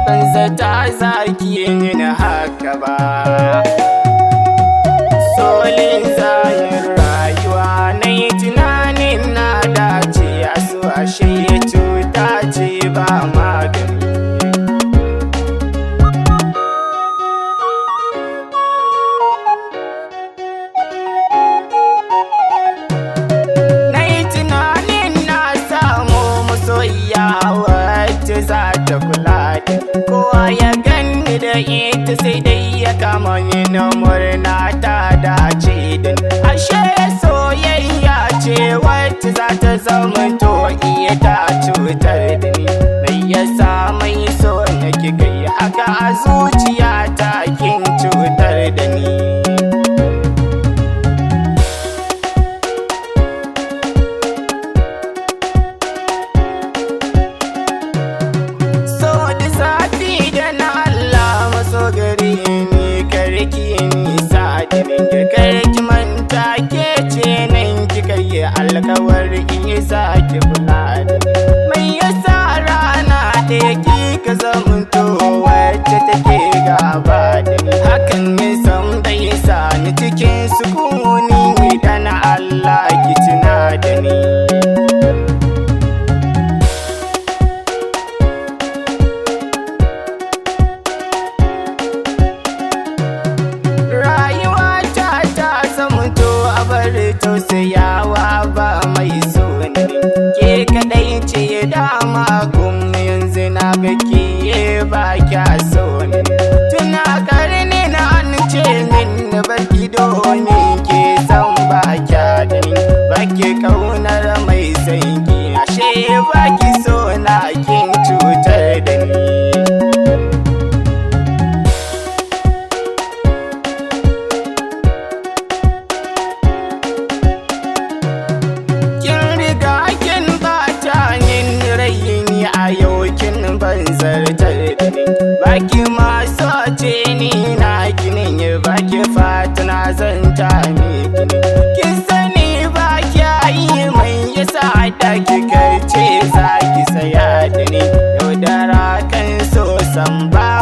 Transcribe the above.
ban zata zaki yin haka ba. Solin zayin rayuwa na yi tunanin na dace, a so ashe cuta ce ba magani. Na yi tunanin na samu masoyiya wacce za ta kula da kowa ya gani da ita, sai dai ya kama yin murna ta dace da ni. Ashe soyayya ce wacce za ta zama to iya ta cutar da ni. Mai yasa mai so na kika yi haka a zuciya ta, kin cutar da ni. Karki manta ke ce nan kika yi alkawar in yi sake kula da ni. Mai yasa rana ɗaya kika zamanto wacce take gaba da ni. Hakan nisan bai sa ni cikin sukuni, idan Allah ki tuna da ni. Tausayawa ba mai so ne, ke kadai ce dama kun yanzu na ga ke ba kya so ne. Tuna karni na an ce min baki domin ke san ba kya da ni, baki kaunar mai sanki, ashe baki so na kin cutar da ni. Baki masu ce ni na ginin yi, baki fatuna zan ta miki. Kin sani baki yi mai yasa da kika ce za ki saya da ni. Yaudara kan so san ba